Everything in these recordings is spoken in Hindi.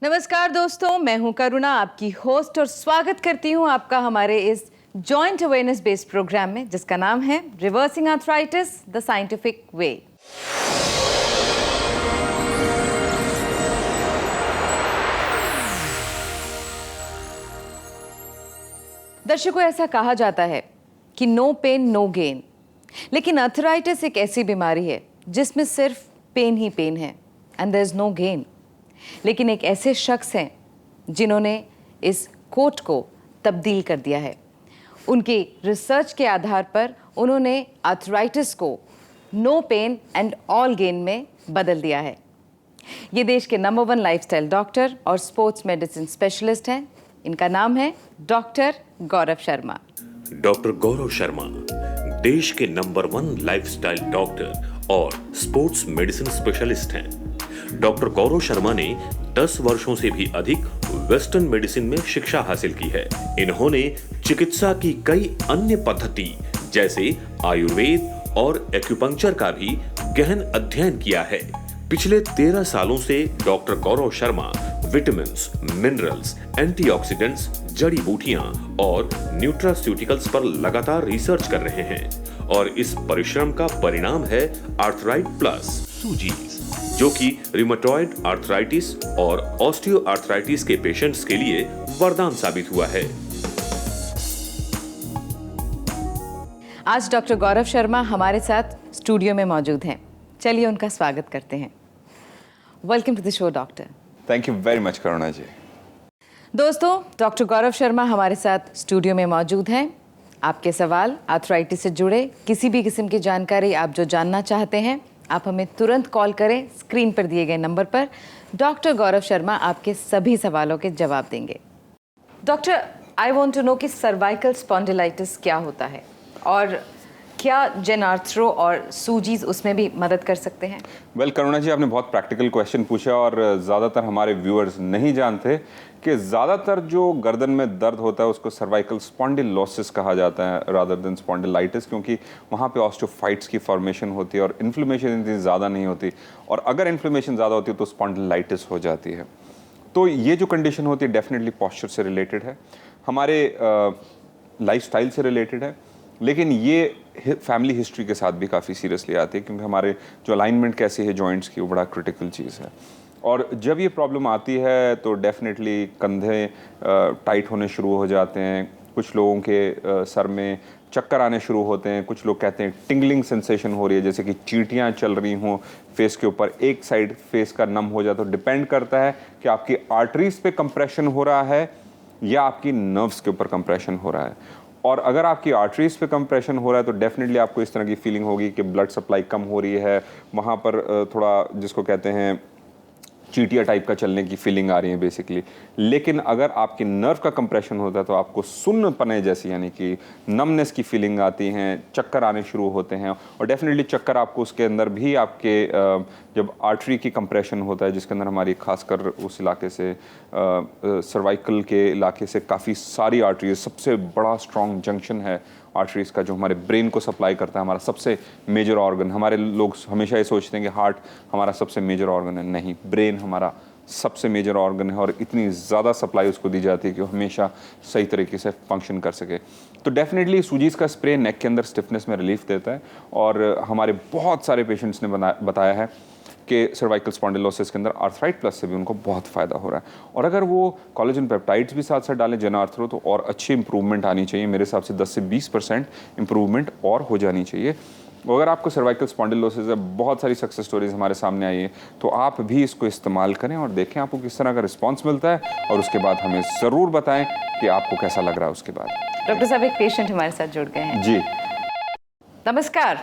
नमस्कार दोस्तों, मैं हूं करुणा, आपकी होस्ट, और स्वागत करती हूं आपका हमारे इस जॉइंट अवेयरनेस बेस्ड प्रोग्राम में जिसका नाम है reversing arthritis the scientific way. दर्शकों, ऐसा कहा जाता है कि नो पेन नो गेन, लेकिन आर्थराइटिस एक ऐसी बीमारी है जिसमें सिर्फ पेन ही पेन है and there is no gain. लेकिन एक ऐसे शख्स हैं जिन्होंने इस कोट को तब्दील कर दिया है। उनकी रिसर्च के आधार पर उन्होंने आर्थराइटिस को no pain and all gain में बदल दिया है। ये देश के नंबर 1 लाइफस्टाइल डॉक्टर और स्पोर्ट्स मेडिसिन स्पेशलिस्ट हैं। इनका नाम है डॉक्टर गौरव शर्मा। डॉक्टर गौरव शर्मा देश के नंबर 1 लाइफस्टाइल डॉक्टर और स्पोर्ट्स मेडिसिन स्पेशलिस्ट हैं। डॉक्टर गौरव शर्मा ने 10 वर्षों से भी अधिक वेस्टर्न मेडिसिन में शिक्षा हासिल की है। इन्होंने चिकित्सा की कई अन्य पद्धति जैसे आयुर्वेद और एक्यूपंक्चर का भी गहन अध्ययन किया है। पिछले 13 सालों से doctor Gaurav Sharma vitamins, minerals, antioxidants, जड़ी बूटियां और न्यूट्रास्यूटिकल्स पर लगातार रिसर्च कर रहे हैं और इस परिश्रम का परिणाम है आर्थराइट प्लस सूजीज, जो कि रिमेटॉइड आर्थराइटिस और ऑस्टियो आर्थराइटिस के पेशेंट्स के लिए वरदान साबित हुआ है। आज डॉक्टर गौरव शर्मा हमारे साथ स्टूडियो में मौजूद हैं। चलिए उनका स्वागत करते हैं। Welcome to the show doctor. Thank you very much Karuna ji. दोस्तों, डॉक्टर गौरव शर्मा हमारे साथ स्टूडियो में मौजूद हैं। आपके सवाल आर्थराइटिस से जुड़े किसी भी किस्म की जानकारी आप जो जानना चाहते हैं, आप हमें तुरंत कॉल करें स्क्रीन पर दिए गए नंबर पर। डॉक्टर गौरव शर्मा आपके सभी सवालों के जवाब देंगे। Doctor, I want to know कि सर्वाइकल स्पॉन्डिलाइटिस क्या होता है और क्या जेनार्थ्रो और सूजीज उसमें भी मदद कर सकते हैं? वेल करुणा जी, आपने बहुत प्रैक्टिकल क्वेश्चन पूछा और ज़्यादातर हमारे व्यूअर्स नहीं जानते कि ज़्यादातर जो गर्दन में दर्द होता है उसको सर्वाइकल स्पॉन्डिलोसिस कहा जाता है रादर देन स्पॉन्डिलाइटिस, क्योंकि वहाँ पे ऑस्टियोफाइट्स की फॉर्मेशन होती है और इन्फ्लेमेशन इतनी ज़्यादा नहीं होती, और अगर इन्फ्लेमेशन ज़्यादा होती है तो स्पॉन्डिलाइटिस हो जाती है। तो ये जो कंडीशन होती है डेफिनेटली पॉस्चर से रिलेटेड है, हमारे लाइफस्टाइल से रिलेटेड है, लेकिन ये फैमिली हिस्ट्री के साथ भी काफ़ी सीरियसली आती है, क्योंकि हमारे जो अलाइनमेंट कैसी है जॉइंट्स की वो बड़ा क्रिटिकल चीज़ है। और जब ये प्रॉब्लम आती है तो डेफिनेटली कंधे टाइट होने शुरू हो जाते हैं, कुछ लोगों के सर में चक्कर आने शुरू होते हैं, कुछ लोग कहते हैं टिंगलिंग सेंसेशन हो रही है, जैसे कि चींटियाँ चल रही हों फेस के ऊपर, एक साइड फेस का नम हो जाता है। तो डिपेंड करता है कि आपकी आर्टरीज पे कंप्रेशन हो रहा है या आपकी नर्व्स के ऊपर कंप्रेशन हो रहा है। और अगर आपकी आर्टरीज पे कंप्रेशन हो रहा है तो डेफिनेटली आपको इस तरह की फीलिंग होगी कि ब्लड सप्लाई कम हो रही है, वहाँ पर थोड़ा जिसको कहते हैं चीटिया टाइप का चलने की फीलिंग आ रही है बेसिकली। लेकिन अगर आपके नर्व का कंप्रेशन होता है तो आपको सुन्न पने जैसी यानी कि नमनेस की फीलिंग आती हैं, चक्कर आने शुरू होते हैं, और डेफिनेटली चक्कर आपको उसके अंदर भी आपके जब आर्टरी की कंप्रेशन होता है, जिसके अंदर हमारी खासकर उस इलाके से सर्वाइकल के इलाके से काफ़ी सारी आर्टरीज, सबसे बड़ा स्ट्रॉन्ग जंक्शन है आर्टरीज का जो हमारे ब्रेन को सप्लाई करता है, हमारा सबसे मेजर ऑर्गन। हमारे लोग हमेशा ये सोचते हैं कि हार्ट हमारा सबसे मेजर ऑर्गन है, नहीं, ब्रेन हमारा सबसे मेजर ऑर्गन है और इतनी ज़्यादा सप्लाई उसको दी जाती है कि वो हमेशा सही तरीके से फंक्शन कर सके। तो डेफिनेटली सूजीज का स्प्रे नेक के अंदर स्टिफनेस में रिलीफ देता है, और हमारे बहुत सारे पेशेंट्स ने बताया है कि सर्वाइकल स्पॉन्डिलोसिस के अंदर आर्थराइट प्लस से भी उनको बहुत फ़ायदा हो रहा है। और अगर वो कोलेजन पेप्टाइड्स भी साथ साथ डालें जेनार्थ्रो तो और अच्छी इंप्रूवमेंट आनी चाहिए। मेरे हिसाब से 10 से 20% इंप्रूवमेंट और हो जानी चाहिए। अगर आपको सर्वाइकल स्पॉन्डिलोसिस है, बहुत सारी सक्सेस स्टोरीज हमारे सामने आई है, तो आप भी इसको इस्तेमाल करें और देखें आपको किस तरह का रिस्पॉन्स मिलता है, और उसके बाद हमें ज़रूर बताएं कि आपको कैसा लग रहा है उसके बाद। डॉक्टर साहब, एक पेशेंट हमारे साथ जुड़ गए हैं। जी नमस्कार।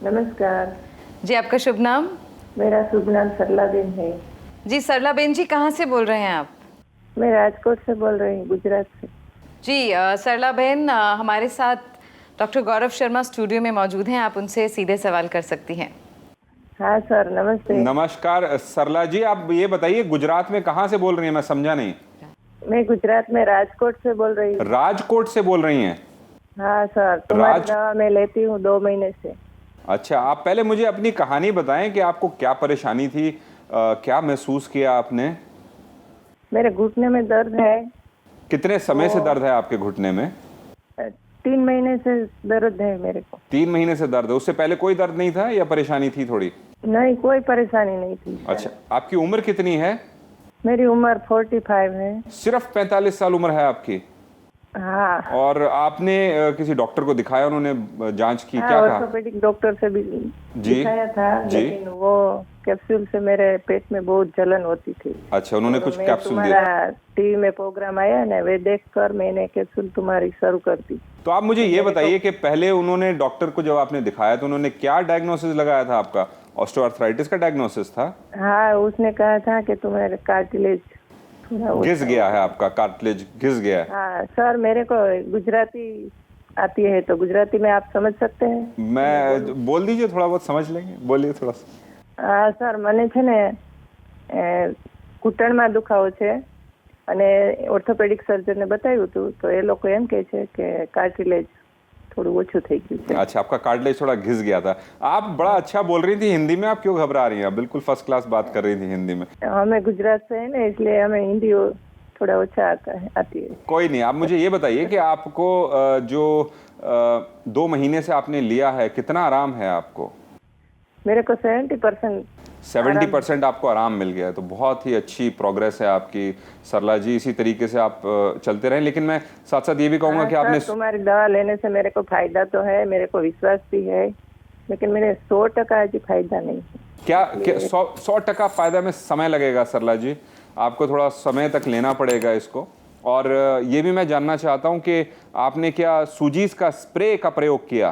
नमस्कार जी, आपका शुभ नाम? मेरा शुभ नाम सरलाबेन है। जी सरलाबेन जी, कहाँ से बोल रहे हैं आप? मैं राजकोट से बोल रही हूँ, गुजरात से। जी सरलाबेन, हमारे साथ डॉक्टर गौरव शर्मा स्टूडियो में मौजूद हैं, आप उनसे सीधे सवाल कर सकती हैं। हाँ सर, नमस्ते। नमस्कार सरला जी, आप ये बताइए गुजरात में कहाँ से बोल रही हैं? मैं समझा नहीं। मैं गुजरात में राजकोट से बोल रही हूँ। राजकोट से बोल रही हैं? हाँ सर, तुम्हारी दवा मैं लेती हूँ 2 महीने से। अच्छा, आप पहले मुझे अपनी कहानी बताएं कि आपको क्या परेशानी थी, क्या महसूस किया आपने? मेरे घुटने में दर्द है। कितने समय से दर्द है आपके घुटने में? 3 महीने से दर्द है मेरे को। 3 महीने से दर्द है। उससे पहले कोई दर्द नहीं था या परेशानी थी थोड़ी? नहीं, कोई परेशानी नहीं थी। अच्छा, आपकी उम्र कितनी है? मेरी उम्र 45 है। सिर्फ 45 साल उम्र है आपकी? हाँ। और आपने किसी डॉक्टर को दिखाया, उन्होंने जांच की, हाँ, क्या कहा? ऑर्थोपेडिक डॉक्टर से भी जी, दिखाया था, जी। लेकिन वो कैप्सूल से मेरे पेट में बहुत जलन होती थी। अच्छा, उन्होंने कुछ मैं कैप्सूल दिए? तुम्हारा टीवी में प्रोग्राम आया ना, वे देखकर मैंने कैप्सूल तुम्हारी शुरू कर दी। तो आप मुझे ये बताइए कि पहले उन्होंने डॉक्टर को जब आपने दिखाया तो उन्होंने क्या डायग्नोसिस लगाया था आपका? ऑस्टियोआर्थराइटिस का डायग्नोसिस था? हाँ, उसने कहा था कि तुम्हारे कार्टिलेज घिस गया है, आपका कार्टिलेज घिस गया है। हाँ सर, मेरे को गुजराती आती है, तो गुजराती में आप समझ सकते हैं? मैं बोल दीजिए, थोड़ा बहुत समझ लेंगे, बोलिए थोड़ा सा। હા સર, મને છે ને ઘૂંટણમાં દુખાવો છે અને ઓર્થોપેડિક સર્જનને બતાવ્યું હતું, તો એ લોકો એમ કહે છે કે કાર્ટિલેજ થોડું ઓછું થઈ ગયું છે। अच्छा, आपका कार्टिलेज थोड़ा घिस गया था। आप बड़ा अच्छा बोल रही थी हिंदी में, आप क्यों घबरा रही हैं? आप बिल्कुल फर्स्ट क्लास बात कर रही थी हिंदी में। हमें गुजरात से है ना, इसलिए हमें हिंदी थोड़ा अच्छा आती है। कोई नहीं, आप मुझे ये बताइए कि आपको जो 2 महीने से आपने लिया है, कितना आराम है आपको? मेरे को 70% आपको आराम मिल गया है, तो बहुत ही अच्छी प्रोग्रेस है आपकी सरला जी। इसी तरीके से आप चलते रहें। लेकिन मैं साथ साथ ये भी कहूँगा कि आपने तुम्हारी दवा लेने से मेरे को फायदा तो है, मेरे को विश्वास भी है, लेकिन मेरे 100% अभी फायदा नहीं है। क्या 100% फायदा में समय लगेगा सरला जी, आपको थोड़ा समय तक लेना पड़ेगा इसको। और ये भी मैं जानना चाहता हूँ कि आपने क्या सूजीस का स्प्रे का प्रयोग किया?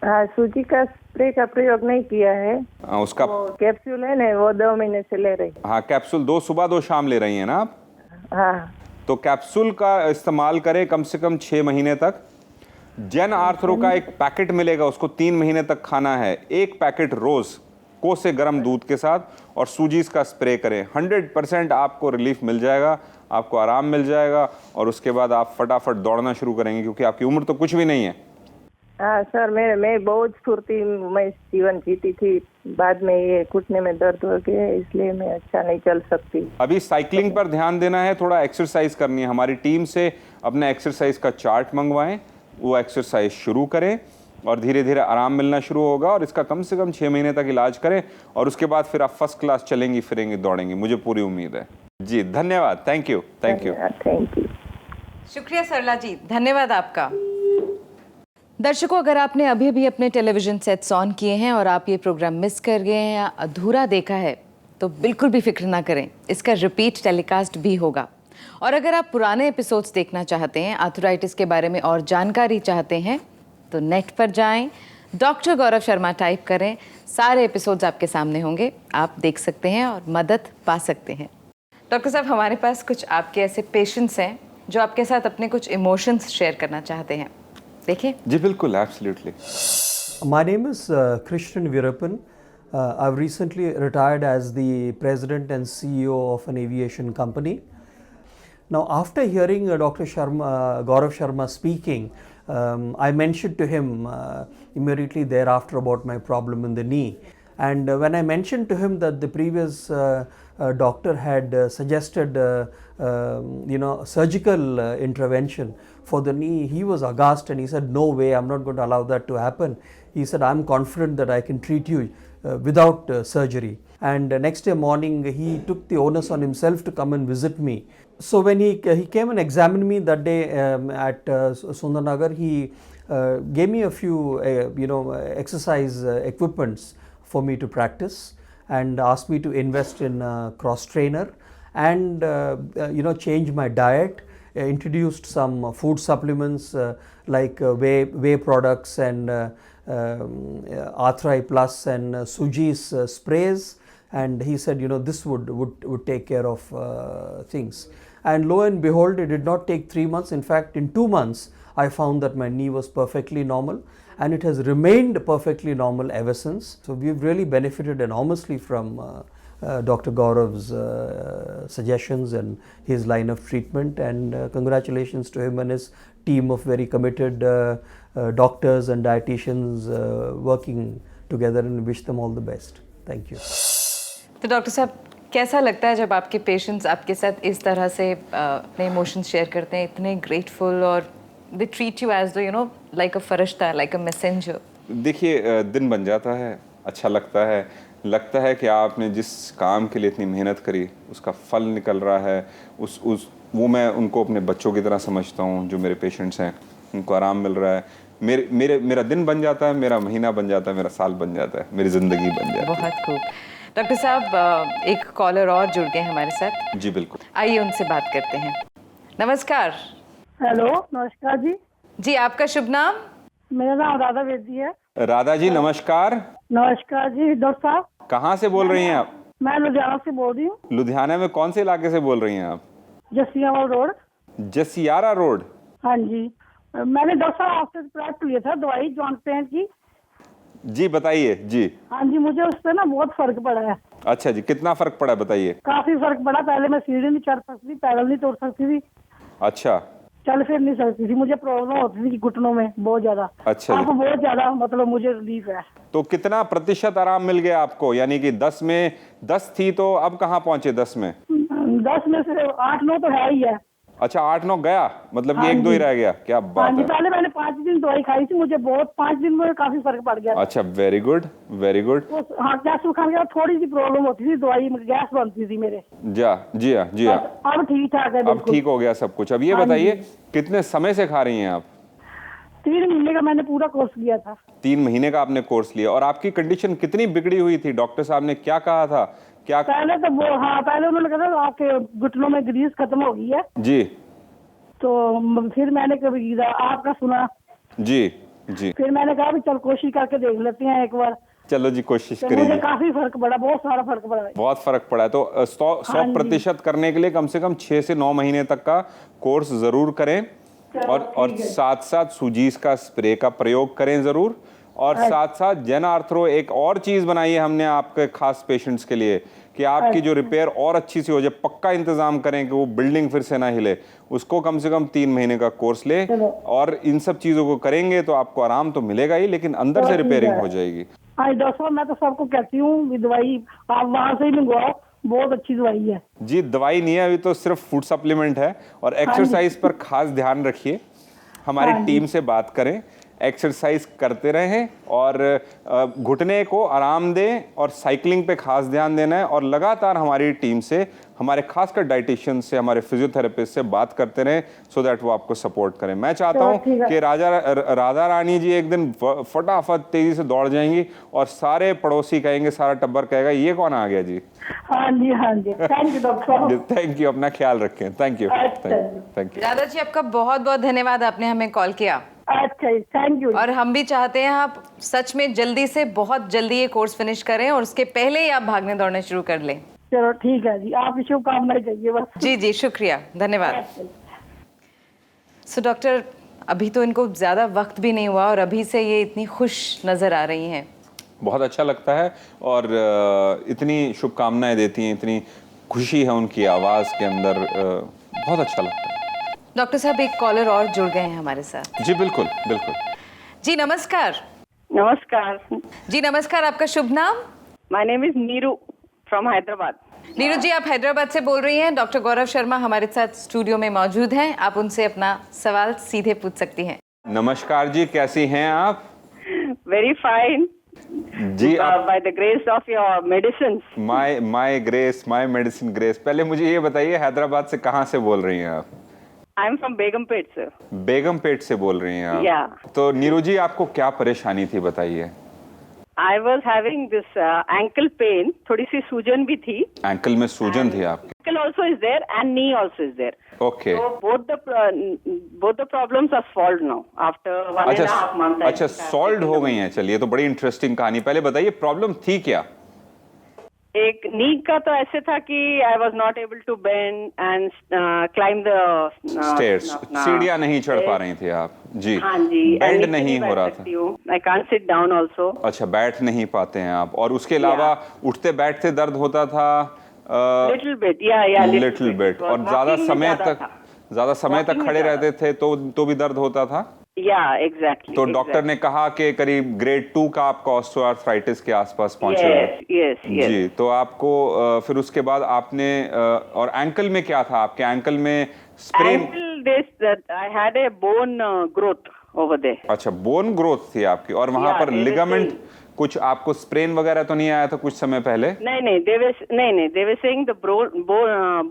हाँ, सूजी का स्प्रे का प्रयोग नहीं किया है। उसका वो कैप्सूल है ना, वो 2 महीने से ले रही। हाँ, कैप्सूल 2 सुबह 2 शाम ले रही हैं ना आप? हाँ। तो कैप्सूल का इस्तेमाल करें कम से कम 6 महीने तक। जन आर्थरो का एक पैकेट मिलेगा, उसको 3 महीने तक खाना है। एक पैकेट रोज कोसे गर्म दूध के साथ, और सूजीस का स्प्रे करें। 100% आपको रिलीफ मिल जाएगा, आपको आराम मिल जाएगा, और उसके बाद आप फटाफट दौड़ना शुरू करेंगे, क्योंकि आपकी उम्र तो कुछ भी नहीं है। हाँ सर, मैं बहुत स्फूर्ति मैं जीवन जीती थी, बाद में ये घुटने में दर्द हो गया, इसलिए मैं अच्छा नहीं चल सकती। अभी साइकिलिंग पर ध्यान देना है, थोड़ा एक्सरसाइज करनी है। हमारी टीम से अपने एक्सरसाइज का चार्ट मंगवाएं, वो एक्सरसाइज शुरू करें, और धीरे धीरे आराम मिलना शुरू होगा। और इसका कम से कम 6 महीने तक इलाज करें, और उसके बाद फिर आप फर्स्ट क्लास चलेंगी फिरेंगी दौड़ेंगी, मुझे पूरी उम्मीद है जी। धन्यवाद, थैंक यू। Thank you. शुक्रिया सरला जी, धन्यवाद आपका। दर्शकों, अगर आपने अभी भी अपने टेलीविजन सेट्स ऑन किए हैं और आप ये प्रोग्राम मिस कर गए हैं या अधूरा देखा है, तो बिल्कुल भी फिक्र ना करें, इसका रिपीट टेलीकास्ट भी होगा। और अगर आप पुराने एपिसोड्स देखना चाहते हैं, आर्थराइटिस के बारे में और जानकारी चाहते हैं, तो नेट पर जाएं, डॉक्टर गौरव शर्मा टाइप करें, सारे एपिसोड्स आपके सामने होंगे, आप देख सकते हैं और मदद पा सकते हैं। डॉक्टर साहब, हमारे पास कुछ आपके ऐसे पेशेंट्स हैं जो आपके साथ अपने कुछ इमोशंस शेयर करना चाहते हैं, देखिए। जी बिल्कुल, absolutely. My name is Krishnan Veerappan. I've recently retired as the president and CEO of an aviation company. Now, after hearing Dr. Gaurav Sharma speaking, I mentioned to him immediately thereafter about my problem in the knee. And when I mentioned to him that the previous doctor had suggested surgical intervention for the knee, he was aghast and he said, no way, I'm not going to allow that to happen. He said, I'm confident that I can treat you without surgery. And next day morning, he took the onus on himself to come and visit me. So when he came and examined me that day at Sundarnagar, he gave me a few exercise equipments for me to practice, and asked me to invest in a cross trainer, and change my diet. Introduced some food supplements like whey products and Arthri Plus and Suji's sprays, and he said, this would take care of things. And lo and behold, it did not take 3 months. In fact, in 2 months, I found that my knee was perfectly normal, and it has remained perfectly normal ever since. So we've really benefited enormously from Dr. Gaurav's suggestions and his line of treatment, and congratulations to him and his team of very committed doctors and dietitians working together, and wish them all the best. Thank you. तो डॉक्टर साहब, कैसा लगता है जब आपके पेशेंट्स आपके साथ इस तरह से अपने इमोशंस शेयर करते हैं, इतने ग्रेटफुल, और they treat you as the like a फरिश्ता, लाइक अ मैसेंजर? देखिए दिन बन जाता है, अच्छा लगता है कि आपने जिस काम के लिए इतनी मेहनत करी उसका फल निकल रहा है। वो मैं उनको अपने बच्चों की तरह समझता हूँ, जो मेरे पेशेंट्स हैं उनको आराम मिल रहा है। मेरा दिन बन जाता है, मेरा महीना बन जाता है, मेरा साल बन जाता है, मेरी ज़िंदगी बन जाती है। बहुत खूब। डॉक्टर साहब, एक कॉलर और जुड़ गए हमारे साथ। जी बिल्कुल, आइए उनसे बात करते हैं। नमस्कार। हेलो, नमस्कार जी। जी, आपका शुभ नाम? मेरा नाम राधा बेदी है। राधा जी नमस्कार। नमस्कार जी डॉक्टर साहब। कहाँ से बोल रही हैं आप? मैं लुधियाना से बोल रही हूँ। लुधियाना में कौन से इलाके से बोल रही हैं आप? जसियावाल रोड। जसियारा रोड। हाँ जी, मैंने डॉक्टर साहब आपसे प्राप्त लिया था दवाई जॉइंट पेन की। जी बताइए जी। हाँ जी, मुझे उससे ना बहुत फर्क पड़ा है। अच्छा जी, कितना फर्क पड़ा बताइए? काफी फर्क पड़ा। पहले मैं सीढ़ी नहीं चढ़ सकती थी, पैदल नहीं तोड़ सकती थी, अच्छा चल फिर नहीं सकती थी। मुझे प्रॉब्लम होती थी घुटनों में बहुत ज्यादा। अच्छा जी। अब बहुत ज्यादा मतलब मुझे रिलीफ है। तो कितना प्रतिशत आराम मिल गया आपको? यानी कि 10 में 10 थी तो अब कहाँ पहुंचे 10 में? 10 में से 8-9 तो है ही है। अच्छा 8-9 गया, मतलब कि हाँ 1-2 ही जी। रह गया। क्या हाँ बात जी, है। पहले मैंने 5 दिन दवाई खाई थी, मुझे बहुत 5 दिन में काफी फर्क पड़ गया। अच्छा वेरी गुड वेरी गुड। हाँ, कैप्सूल खाने के बाद थोड़ी सी प्रॉब्लम होती थी, दवाई में गैस बनती थी मेरे। जी हाँ जी हाँ। अब ठीक ठाक है अब बिल्कुल। ठीक हो गया सब कुछ। अब ये हाँ बताइए जी। कितने समय से खा रही हैं आप? 3 महीने का मैंने पूरा कोर्स किया था। 3 महीने का आपने कोर्स लिया। और आपकी कंडीशन कितनी बिगड़ी हुई थी? डॉक्टर साहब ने क्या कहा था? क्या? पहले तो वो, हाँ पहले उन्होंने कहा था आपके घुटनों में ग्रीस खत्म हो गई है। जी तो फिर मैंने कभी आपका सुना, जी जी। फिर मैंने कहा भी चल कोशिश करके देख लेते हैं एक बार। चलो जी कोशिश तो मुझे करिए। काफी फर्क पड़ा, बहुत सारा फर्क पड़ा है। बहुत फर्क पड़ा है। तो 100% करने के लिए कम से कम 6 से 9 महीने तक का कोर्स जरूर करें। और साथ साथ सुजीस का स्प्रे का प्रयोग करें जरूर। और साथ साथ जेन आर्थरो एक और चीज बनाई है हमने आपके खास पेशेंट्स के लिए कि आपकी जो रिपेयर और अच्छी सी हो जाए। पक्का इंतजाम करें कि वो बिल्डिंग फिर से ना हिले। उसको कम से कम 3 महीने का कोर्स ले। और इन सब चीजों को करेंगे तो आपको आराम तो मिलेगा ही, लेकिन अंदर से रिपेयरिंग हो जाएगी। हाँ डॉक्टर साहब, मैं तो सबको कहती हूँ दवाई आप वहाँ से ही मंगवाओ, बहुत अच्छी दवाई है। जी दवाई नहीं है, अभी तो सिर्फ फूड सप्लीमेंट है। और एक्सरसाइज पर खास ध्यान रखिए। हमारी टीम से बात करें, एक्सरसाइज करते रहें और घुटने को आराम दें और साइकिलिंग पे खास ध्यान देना है। और लगातार हमारी टीम से, हमारे खासकर डाइटिशियन से, हमारे फिजियोथेरेपिस्ट से बात करते रहें सो दैट वो आपको सपोर्ट करें। मैं चाहता हूं कि राधा रानी जी एक दिन फटाफट तेजी से दौड़ जाएंगी और सारे पड़ोसी कहेंगे, सारा टब्बर कहेगा ये कौन आ गया जी। हाँ जी हाँ जी, थैंक यू डॉक्टर साहब। थैंक यू, अपना ख्याल रखें। Thank you thank you. Radha ji, आपका बहुत बहुत धन्यवाद, आपने हमें कॉल किया। अच्छा जी, थैंक यू। और हम भी चाहते हैं आप सच में जल्दी से, बहुत जल्दी ये कोर्स फिनिश करें और उसके पहले ही आप भागने दौड़ने शुरू कर लें। चलो ठीक है जी, आप शुभकामनाएं चाहिए बस। जी जी, शुक्रिया, धन्यवाद। सो डॉक्टर, अभी तो इनको ज़्यादा वक्त भी नहीं हुआ और अभी से ये इतनी खुश नज़र आ रही हैं। बहुत अच्छा लगता है और इतनी शुभकामनाएं देती हैं, इतनी खुशी है उनकी आवाज़ के अंदर, बहुत अच्छा लगता है। डॉक्टर साहब, एक कॉलर और जुड़ गए हैं हमारे साथ। जी बिल्कुल बिल्कुल। जी नमस्कार। नमस्कार। जी नमस्कार, आपका शुभ नाम? My name is Neeru from Hyderabad. Neeru ji, आप हैदराबाद से बोल रही हैं। डॉक्टर गौरव शर्मा हमारे साथ स्टूडियो में मौजूद हैं, आप उनसे अपना सवाल सीधे पूछ सकती हैं। नमस्कार जी, कैसी हैं आप? वेरी फाइन जी आप by the grace of your medicine. My grace, my medicine grace. पहले मुझे ये बताइए, हैदराबाद से कहाँ से बोल रही हैं आप? I am from Begumpet sir. Begumpet से बोल रही हैं आप? Yeah. तो नीरू जी, आपको क्या परेशानी थी बताइए? I was having this ankle pain, थोड़ी सी सूजन भी थी। एंकल में सूजन थी आपकी? Ankle also is there and knee also is there. Okay. Both the problems are solved now after 1.5 months। अच्छा सॉल्व्ड हो गई हैं। चलिए, तो बड़ी इंटरेस्टिंग कहानी। पहले बताइए प्रॉब्लम थी क्या? एक नी का तो ऐसे था कि I was not able to bend and climb the stairs, सीढ़ियां नहीं चढ़ पा रही थी आप? जी। हाँ जी, बेंड नहीं हो रहा था? I can't sit down also. अच्छा, बैठ नहीं पाते हैं आप। और उसके अलावा उठते बैठते दर्द होता था? लिटिल बिट, या लिटिल बिट। और ज्यादा समय तक खड़े रहते थे तो भी दर्द होता था? Yeah, exactly. तो डॉक्टर ने कहा कि करीब ग्रेड 2 का आपका ऑस्टियोआर्थराइटिस के आसपास पहुंचे हुए। Yes, yes, yes. जी, तो आपको फिर उसके बाद आपने और एंकल में क्या था? आपके एंकल में sprain? Until this, I had a bone growth over there. अच्छा, बोन ग्रोथ थी आपकी, और वहां Yeah, पर they were लिगामेंट saying- कुछ आपको स्प्रेन वगैरह तो नहीं आया था कुछ समय पहले? नहीं, they were saying the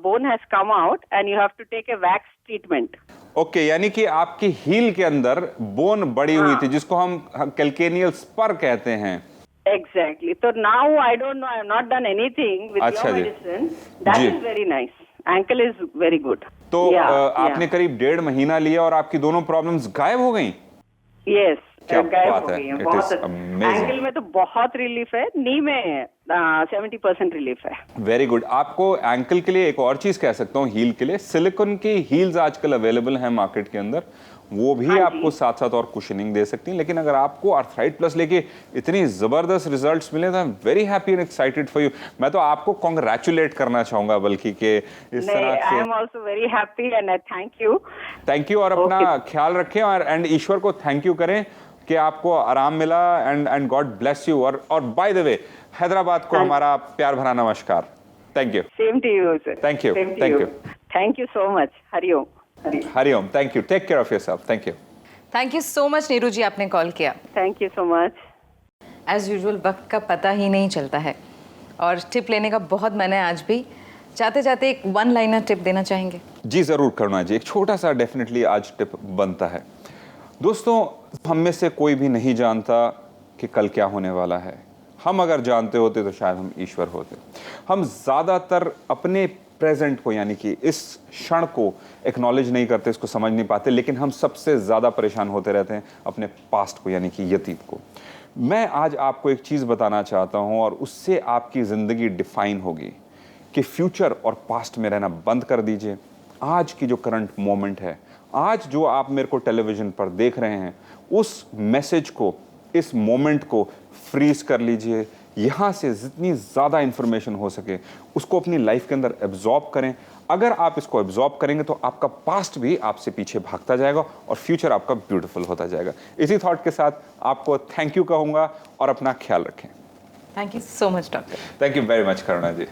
bone has come out and you have to take a wax treatment. Okay, यानी कि आपकी हील के अंदर बोन बड़ी हुई थी, जिसको हम कैल्केनियल स्पर कहते हैं। Exactly. So now I don't know. I have not done anything with अच्छा your ji. medicine. That ji. is very nice. Ankle is very good. तो Yeah, आपने करीब 1.5 महीना लिया और आपकी दोनों प्रॉब्लम्स गायब हो गई? Yes. क्या गायब बात हो है। गई हैं, It बहुत is amazing. एंकल में तो बहुत रिलीफ है, नी में 70% रिलीफ है। Very good. आपको एंकल के लिए एक और चीज कह सकता हूँ, हील के लिए सिलिकॉन की हील्स आजकल अवेलेबल हैं मार्केट के अंदर, वो भी आपको साथ साथ और कुशनिंग दे सकती हैं। लेकिन अगर आपको आर्थराइट प्लस लेके इतनी जबरदस्त रिजल्ट्स मिले तो I am very happy and excited for you. मैं तो आपको कांग्रेचुलेट करना चाहूंगा बल्कि के इस तरह आई से। Am also very happy and I thank you. Thank you, और अपना ख्याल रखें और एंड ईश्वर को थैंक यू करें कि आपको आराम मिला एंड गॉड ब्लेस यू। और बाय द वे, हैदराबाद को हमारा प्यार भरा नमस्कार। Thank you. Same to you sir. Thank you. Same to Thank you. you. Thank you so much. Hariom. Hariom. Thank you. Take care of yourself. Thank you. Thank you so much Neeru ji, आपने कॉल किया। Thank you so much. As usual वक्त का पता ही नहीं चलता है, और टिप लेने का बहुत मन है आज भी। जाते जाते एक 1 लाइनर टिप देना चाहेंगे? जी ज़रूर करुणा जी, एक छोटा सा डेफिनेटली आज टिप बनता है। दोस्तों, हम में से कोई भी नहीं जानता कि कल क्या होने वाला है। हम अगर जानते होते तो शायद हम ईश्वर होते। हम ज़्यादातर अपने प्रेजेंट को, यानी कि इस क्षण को एक्नॉलेज नहीं करते, इसको समझ नहीं पाते, लेकिन हम सबसे ज़्यादा परेशान होते रहते हैं अपने पास्ट को, यानी कि यतीत को। मैं आज आपको एक चीज़ बताना चाहता हूँ और उससे आपकी ज़िंदगी डिफाइन होगी कि फ्यूचर और पास्ट में रहना बंद कर दीजिए। आज की जो करंट मोमेंट है, आज जो आप मेरे को टेलीविज़न पर देख रहे हैं, उस मैसेज को, इस मोमेंट को फ्रीज कर लीजिए। यहाँ से जितनी ज़्यादा इंफॉर्मेशन हो सके उसको अपनी लाइफ के अंदर एब्जॉर्ब करें। अगर आप इसको एब्जॉर्ब करेंगे तो आपका पास्ट भी आपसे पीछे भागता जाएगा और फ्यूचर आपका ब्यूटीफुल होता जाएगा। इसी थॉट के साथ आपको थैंक यू कहूँगा और अपना ख्याल रखें। Thank you so much doctor. Thank you very much Karuna ji.